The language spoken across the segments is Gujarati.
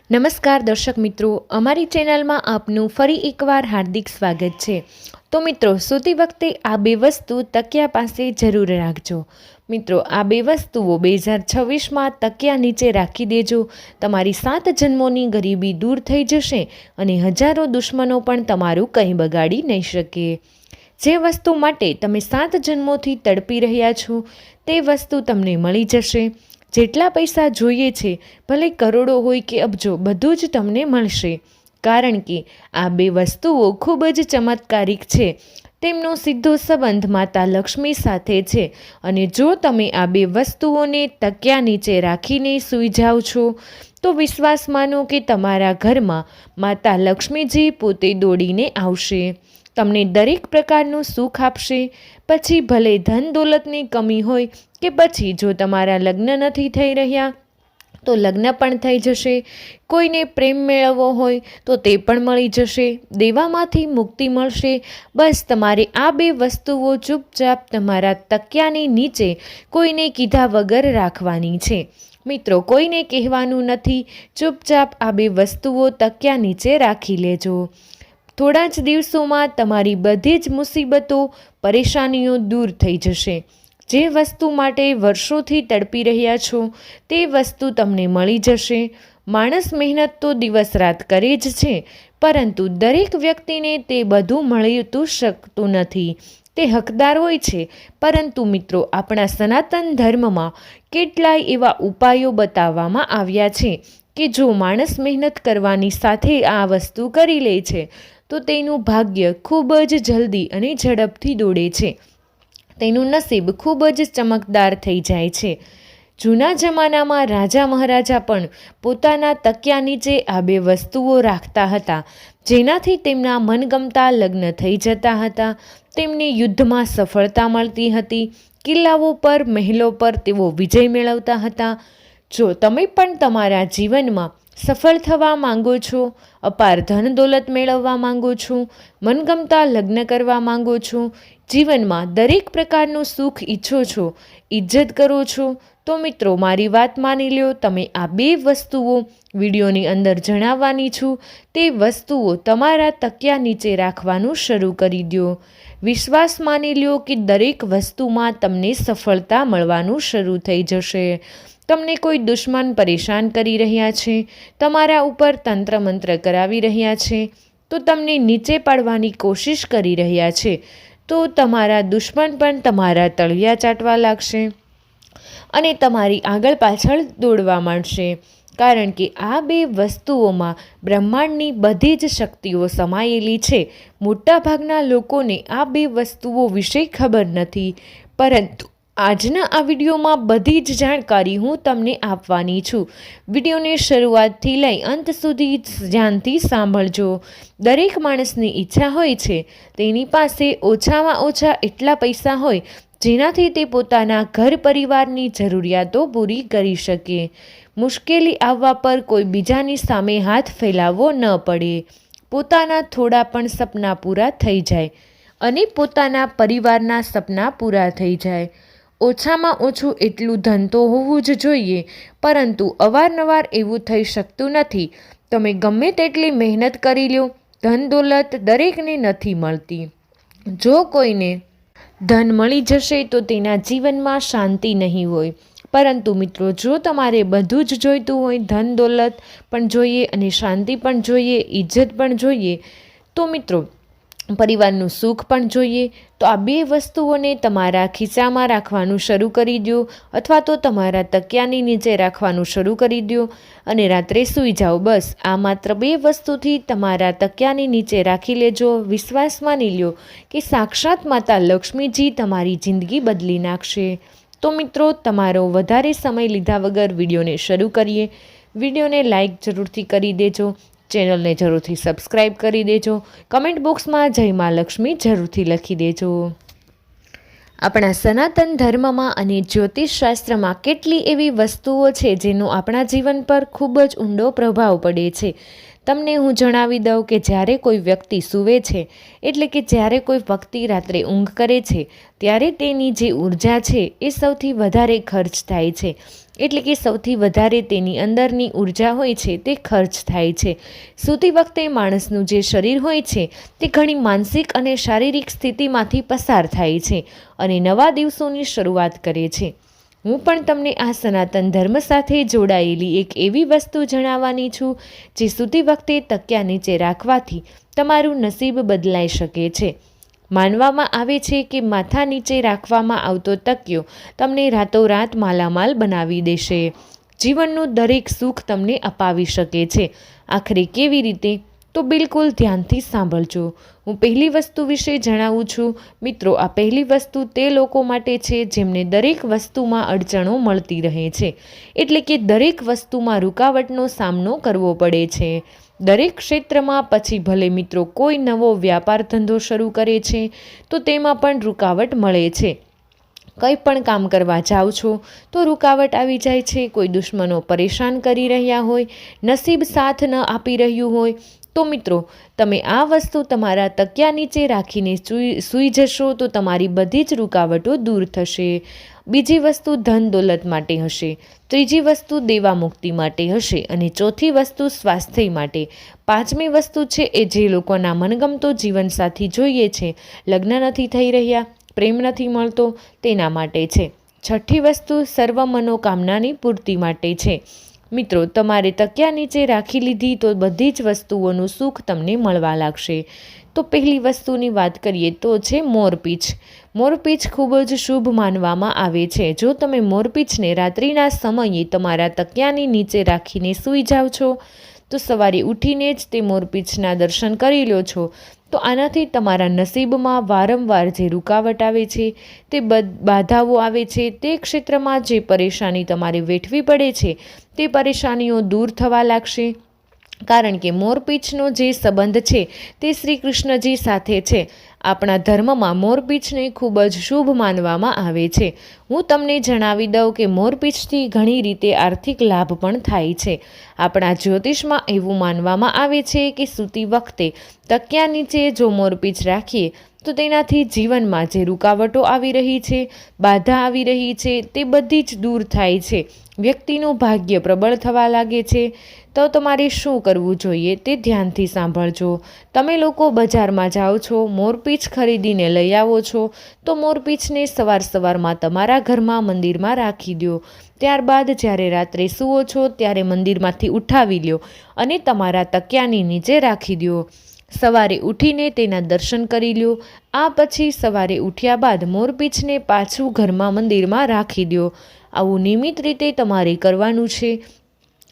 નમસ્કાર દર્શક મિત્રો, અમારી ચેનલમાં આપનું ફરી એકવાર હાર્દિક સ્વાગત છે। તો મિત્રો, સૂતી વખતે આ બે વસ્તુ તકિયા પાસે જરૂર રાખજો। મિત્રો, આ બે વસ્તુઓ 2026માં તકિયા નીચે રાખી દેજો। તમારી 7 જન્મોની ગરીબી દૂર થઈ જશે અને હજારો દુશ્મનો પણ તમારું કંઈ બગાડી નહીં શકે। જે વસ્તુ માટે તમે 7 જન્મોથી તડપી રહ્યા છો તે વસ્તુ તમને મળી જશે। જેટલા પૈસા જોઈએ છે, ભલે કરોડો હોય કે અબજો, બધું જ તમને મળશે। કારણ કે આ બે વસ્તુઓ ખૂબ જ ચમત્કારિક છે। તેમનો સીધો સંબંધ માતા લક્ષ્મી સાથે છે અને જો તમે આ બે વસ્તુઓને તકિયા નીચે રાખીને સૂઈ જાઓ છો તો વિશ્વાસ માનો કે તમારા ઘરમાં માતા લક્ષ્મીજી પોતે દોડીને આવશે। તમને દરેક પ્રકારનું સુખ આપશે। પછી ભલે ધન દોલતની કમી હોય કે પછી જો તમારા લગ્ન નથી થઈ રહ્યા તો લગ્ન પણ થઈ જશે। કોઈને પ્રેમ મેળવવો હોય તો તે પણ મળી જશે। દેવામાંથી મુક્તિ મળશે। બસ તમારે આ બે વસ્તુઓ ચૂપચાપ તમારા તકિયાની નીચે કોઈને કીધા વગર રાખવાની છે। મિત્રો, કોઈને કહેવાનું નથી, ચૂપચાપ આ બે વસ્તુઓ તકિયા નીચે રાખી લેજો। થોડા જ દિવસોમાં તમારી બધી જ મુસીબતો, પરેશાનીઓ દૂર થઈ જશે। જે વસ્તુ માટે વર્ષોથી તડપી રહ્યા છો તે વસ્તુ તમને મળી જશે। માણસ મહેનત તો દિવસ રાત કરે જ છે, પરંતુ દરેક વ્યક્તિને તે બધું મળી શકતું નથી। તે હકદાર હોય છે, પરંતુ મિત્રો, આપણા સનાતન ધર્મમાં કેટલાય એવા ઉપાયો બતાવવામાં આવ્યા છે કે જો માણસ મહેનત કરવાની સાથે આ વસ્તુ કરી લે છે તો તેનું ભાગ્ય ખૂબ જ જલ્દી અને ઝડપથી દોડે છે। તેનું નસીબ ખૂબ જ ચમકદાર થઈ જાય છે। જૂના જમાનામાં રાજા મહારાજા પણ પોતાના તકિયા નીચે આ બે વસ્તુઓ રાખતા હતા, જેનાથી તેમના મનગમતા લગ્ન થઈ જતા હતા। તેમને યુદ્ધમાં સફળતા મળતી હતી। કિલ્લાઓ પર, મહેલો પર તેઓ વિજય મેળવતા હતા। જો તમે પણ તમારા જીવનમાં સફળ થવા માંગો છો, અપાર ધન દોલત મેળવવા માંગો છો, મનગમતા લગ્ન કરવા માંગો છો, જીવનમાં દરેક પ્રકારનું સુખ ઈચ્છો છો, ઇજ્જત કરો છો, તો મિત્રો મારી વાત માની લ્યો। તમે આ બે વસ્તુઓ વિડીયોની અંદર જણાવવાની છું તે વસ્તુઓ તમારા તકિયા નીચે રાખવાનું શરૂ કરી દો। વિશ્વાસ માની લ્યો કે દરેક વસ્તુમાં તમને સફળતા મળવાનું શરૂ થઈ જશે। તમને કોઈ દુશ્મન પરેશાન કરી રહ્યા છે, તમારા ઉપર તંત્ર મંત્ર કરાવી રહ્યા છે, તો તમને નીચે પાડવાની કોશિશ કરી રહ્યા છે, તો તમારા દુશ્મન પણ તમારા તળિયા ચાટવા લાગશે અને તમારી આગળ પાછળ દોડવા માંડશે। કારણ કે આ બે વસ્તુઓમાં બ્રહ્માંડની બધી જ શક્તિઓ સમાયેલી છે। મોટાભાગના લોકોને આ બે વસ્તુઓ વિશે ખબર નથી, પરંતુ આજના આ વિડીયોમાં બધી જ જાણકારી હું તમને આપવાની છું। વિડીયોને શરૂઆતથી લઈ અંત સુધી ધ્યાનથી સાંભળજો। દરેક માણસની ઈચ્છા હોય છે તેની પાસે ઓછામાં ઓછા એટલા પૈસા હોય જેનાથી તે પોતાના ઘર પરિવારની જરૂરિયાતો પૂરી કરી શકે। મુશ્કેલી આવવા પર કોઈ બીજાની સામે હાથ ફેલાવવો ન પડે। પોતાના થોડા પણ સપના પૂરા થઈ જાય અને પોતાના પરિવારના સપના પૂરા થઈ જાય। ઓછામાં ઓછું એટલું ધન તો હોવું જ જોઈએ, પરંતુ અવારનવાર એવું થઈ શકતું નથી। તમે ગમે તેટલી મહેનત કરી લો, ધન દોલત દરેકને નથી મળતી। જો કોઈને ધન મળી જશે તો તેના જીવનમાં શાંતિ નહીં હોય। પરંતુ મિત્રો, જો તમારે બધું જ જોઈતું હોય, ધન દોલત પણ જોઈએ અને શાંતિ પણ જોઈએ, ઇજ્જત પણ જોઈએ, તો મિત્રો પરિવારનું સુખ પણ જોઈએ, તો આ બે વસ્તુઓને તમારા ખિસ્સામાં રાખવાનું શરૂ કરી દો અથવા તો તમારા તકિયાની નીચે રાખવાનું શરૂ કરી દો અને રાત્રે સૂઈ જાઓ। બસ આ માત્ર બે વસ્તુથી તમારા તકિયાની નીચે રાખી લેજો। વિશ્વાસ માની લ્યો કે સાક્ષાત માતા લક્ષ્મીજી તમારી જિંદગી બદલી નાખશે। તો મિત્રો, તમારો વધારે સમય લીધા વગર વિડીયોને શરૂ કરીએ। વિડીયોને લાઈક જરૂરથી કરી દેજો, ચેનલને જરૂરથી સબસ્ક્રાઈબ કરી દેજો, કમેન્ટ બોક્સમાં જય મા લક્ષ્મી જરૂરથી લખી દેજો। આપણા સનાતન ધર્મમાં અને જ્યોતિષ શાસ્ત્રમાં કેટલી એવી વસ્તુઓ છે જેનો આપણા જીવન પર ખૂબ જ ઊંડો પ્રભાવ પડે છે। તમને હું જણાવી દઉં કે જ્યારે કોઈ વ્યક્તિ સૂવે છે, એટલે કે જ્યારે કોઈ વ્યક્તિ રાત્રે ઊંઘ કરે છે, ત્યારે તેની જે ઉર્જા છે એ સૌથી વધારે ખર્ચ થાય છે। એટલે કે સૌથી વધારે તેની અંદરની ઉર્જા હોય છે તે ખર્ચ થાય છે. સૂતી વખતે માણસનું જે શરીર હોય છે તે ઘણી માનસિક અને શારીરિક સ્થિતિમાંથી પસાર થાય છે અને નવા દિવસોની શરૂઆત કરે છે. હું પણ તમને આ સનાતન ધર્મ સાથે જોડાયેલી એક એવી વસ્તુ જણાવવાની છું જે સૂતી વખતે તકિયા નીચે રાખવાથી તમારું નસીબ બદલાઈ શકે છે. માનવામાં આવે છે કે માથા નીચે રાખવામાં આવતો તકિયો તમને રાતોરાત માલામાલ બનાવી દેશે. જીવનનું દરેક સુખ તમને અપાવી શકે છે. આખરે કેવી રીતે? તો બિલકુલ ધ્યાનથી સાંભળજો. હું પહેલી વસ્તુ વિશે જણાવું છું. મિત્રો, આ પહેલી વસ્તુ તે લોકો માટે છે જેમને દરેક વસ્તુમાં અડચણો મળતી રહે છે, એટલે કે દરેક વસ્તુમાં રૂકાવટનો સામનો કરવો પડે છે. દરેક ક્ષેત્રમાં પછી ભલે મિત્રો કોઈ નવો વ્યાપાર ધંધો શરૂ કરે છે તો તેમાં પણ રૂકાવટ મળે છે. કંઈ પણ કામ કરવા જાઓ છો તો રૂકાવટ આવી જાય છે. કોઈ દુશ્મનો પરેશાન કરી રહ્યા હોય, નસીબ સાથ ન આપી રહ્યું હોય તો મિત્રો તમે આ વસ્તુ તમારા તકિયા નીચે રાખીને સૂઈ જશો તો તમારી બધી જ રૂકાવટો દૂર થશે. બીજી વસ્તુ ધન દોલત માટે હશે. ત્રીજી વસ્તુ દેવા મુક્તિ માટે હશે અને ચોથી વસ્તુ સ્વાસ્થ્ય માટે. પાંચમી વસ્તુ છે એ જે લોકોના મનગમતો જીવનસાથી જોઈએ છે, લગ્ન નથી થઈ રહ્યા, પ્રેમ નથી મળતો તેના માટે છે. છઠ્ઠી વસ્તુ સર્વ મનોકામનાની પૂર્તિ માટે છે. મિત્રો, તમારે તકિયા નીચે રાખી લીધી તો બધી જ વસ્તુઓનું સુખ તમને મળવા લાગશે. તો પહેલી વસ્તુની વાત કરીએ તો છે મોરપીંછ. મોરપીંછ ખૂબ જ શુભ માનવામાં આવે છે. જો તમે મોરપીંછને રાત્રિના સમયે તમારા તકિયાની નીચે રાખીને સૂઈ જાઓ છો તો સવારે ઉઠીને જ તે મોરપીંછના દર્શન કરી લો છો તો આનાથી તમારા નસીબમાં વારંવાર જે રૂકાવટ આવે છે, તે બાધાઓ આવે છે, તે ક્ષેત્રમાં જે પરેશાની તમારે વેઠવી પડે છે તે પરેશાનીઓ દૂર થવા લાગશે. કારણ કે મોરપીંછનો જે સંબંધ છે તે શ્રી કૃષ્ણજી સાથે છે. આપણા ધર્મમાં મોરપીંછને ખૂબ જ શુભ માનવામાં આવે છે. હું તમને જણાવી દઉં કે મોરપીંછથી ઘણી રીતે આર્થિક લાભ પણ થાય છે. આપણા જ્યોતિષમાં એવું માનવામાં આવે છે કે સૂતી વખતે તકિયા નીચે જો મોરપીંછ રાખીએ તો તેનાથી જીવનમાં જે રૂકાવટો આવી રહી છે, બાધા આવી રહી છે, તે બધી જ દૂર થાય છે. વ્યક્તિનું ભાગ્ય પ્રબળ થવા લાગે છે. તો તમારે શું કરવું જોઈએ તે ધ્યાનથી સાંભળજો. તમે લોકો બજારમાં જાઓ છો, મોરપીંછ ખરીદીને લઈ આવો છો તો મોરપીંછને સવારમાં તમારા ઘરમાં મંદિરમાં રાખી દો. ત્યારબાદ જ્યારે રાત્રે સૂવો છો ત્યારે મંદિરમાંથી ઉઠાવી લ્યો અને તમારા તકિયાની નીચે રાખી દો. સવારે ઉઠીને તેના દર્શન કરી લ્યો. આ પછી સવારે ઉઠ્યા બાદ મોરપીંછને પાછું ઘરમાં મંદિરમાં રાખી દો. આવું નિયમિત રીતે તમારે કરવાનું છે.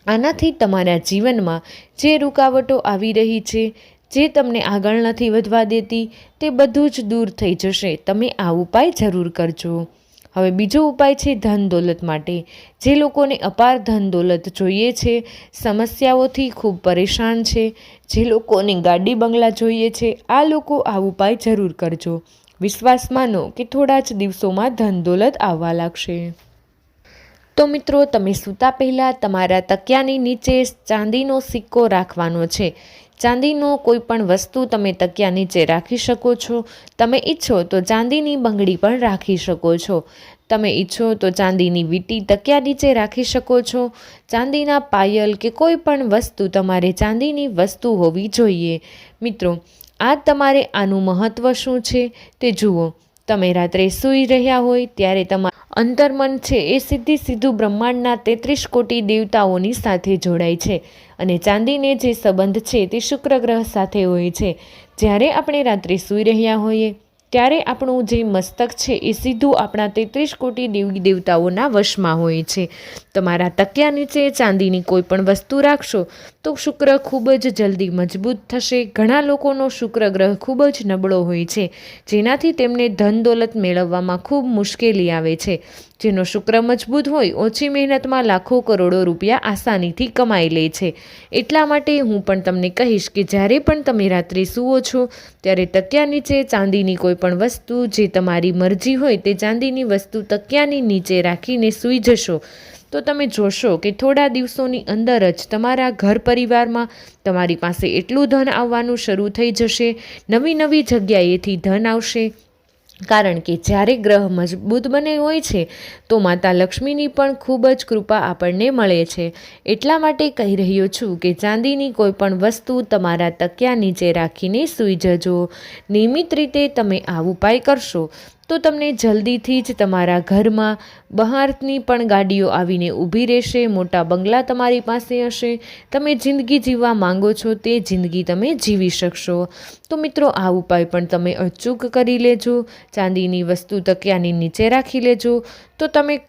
આનાથી તમારા જીવનમાં જે રૂકાવટો આવી રહી છે, જે તમને આગળ નથી વધવા દેતી, તે બધું જ દૂર થઈ જશે. તમે આ ઉપાય જરૂર કરજો. હવે બીજો ઉપાય છે ધન દોલત માટે. જે લોકોને અપાર ધન દોલત જોઈએ છે, સમસ્યાઓથી ખૂબ પરેશાન છે, જે લોકોને ગાડી બંગલા જોઈએ છે, આ લોકો આ ઉપાય જરૂર કરજો. વિશ્વાસ માનો કે થોડા જ દિવસોમાં ધન દોલત આવવા લાગશે. તો મિત્રો, તમે સૂતા પહેલાં તમારા તકિયાની નીચે ચાંદીનો સિક્કો રાખવાનો છે. ચાંદીનો કોઈ પણ વસ્તુ તમે તકિયા નીચે રાખી શકો છો. તમે ઈચ્છો તો ચાંદીની બંગડી પણ રાખી શકો છો. તમે ઈચ્છો તો ચાંદીની વીંટી તકિયા નીચે રાખી શકો છો. ચાંદીના પાયલ કે કોઈ પણ વસ્તુ, તમારે ચાંદીની વસ્તુ હોવી જોઈએ. મિત્રો, આ તમારે આનું મહત્ત્વ શું છે તે જુઓ. તમે રાત્રે સૂઈ રહ્યા હોય ત્યારે તમારું અંતર્મન છે એ સીધું બ્રહ્માંડના 33 કોટી દેવતાઓની સાથે જોડાય છે અને ચાંદીને જે સંબંધ છે તે શુક્ર ગ્રહ સાથે હોય છે. જ્યારે આપણે રાત્રે સૂઈ રહ્યા હોઈએ ત્યારે આપણું જે મસ્તક છે એ સીધું આપણા 33 કોટી દેવી દેવતાઓના વશમાં હોય છે. તમારા તકિયા નીચે ચાંદીની કોઈ પણ વસ્તુ રાખશો તો શુક્ર ખૂબ જ જલ્દી મજબૂત થશે. ઘણા લોકોનો શુક્ર ગ્રહ ખૂબ જ નબળો હોય છે, જેનાથી તેમને ધન દોલત મેળવવામાં ખૂબ મુશ્કેલી આવે છે. જેનો શુક્ર મજબૂત હોય, ઓછી મહેનતમાં લાખો કરોડો રૂપિયા આસાનીથી કમાઈ લે છે. એટલા માટે હું પણ તમને કહીશ કે જ્યારે પણ તમે રાત્રે સૂવો છો ત્યારે તકિયા નીચે ચાંદીની કોઈ પણ વસ્તુ, જે તમારી મરજી હોય તે ચાંદીની વસ્તુ તકિયાની નીચે રાખીને સૂઈ જશો તો તમે જોશો કે થોડા દિવસોની અંદર જ તમારા ઘર પરિવારમાં તમારી પાસે એટલું ધન આવવાનું શરૂ થઈ જશે. નવી જગ્યાએથી ધન આવશે. કારણ કે જ્યારે ગ્રહ મજબૂત બને હોય છે તો માતા લક્ષ્મીની પણ ખૂબ જ કૃપા આપણને મળે છે. એટલા માટે કહી રહ્યો છું કે ચાંદીની કોઈ પણ વસ્તુ તમારા તકિયા નીચે રાખીને સૂઈ જજો. નિયમિત રીતે તમે આ ઉપાય કરશો તો તમને જલ્દીથી જ તમારા ઘરમાં બહારની પણ ગાડીઓ આવીને ઊભી રહેશે. મોટા બંગલા તમારી પાસે હશે. તમે જિંદગી જીવવા માંગો છો તે જિંદગી તમે જીવી શકશો. તો મિત્રો, આ ઉપાય પણ તમે અચૂક કરી લેજો. ચાંદીની વસ્તુ તકિયાની નીચે રાખી લેજો તો તમે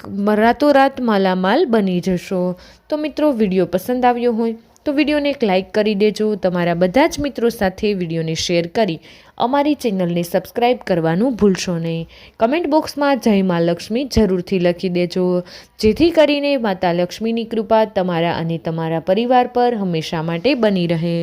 રાતોરાત માલામાલ બની જશો. તો મિત્રો, વિડીયો પસંદ આવ્યો હોય તો વિડીયોને એક લાઇક કરી દેજો. તમારા બધા જ મિત્રો સાથે વિડીયોને શેર કરી અમારી ચેનલને સબસ્ક્રાઈબ કરવાનું ભૂલશો નહીં. કમેન્ટ બોક્સમાં જય મા લક્ષ્મી જરૂરથી લખી દેજો, જેથી કરીને માતા લક્ષ્મીની કૃપા તમારા અને તમારા પરિવાર પર હંમેશા માટે બની રહે.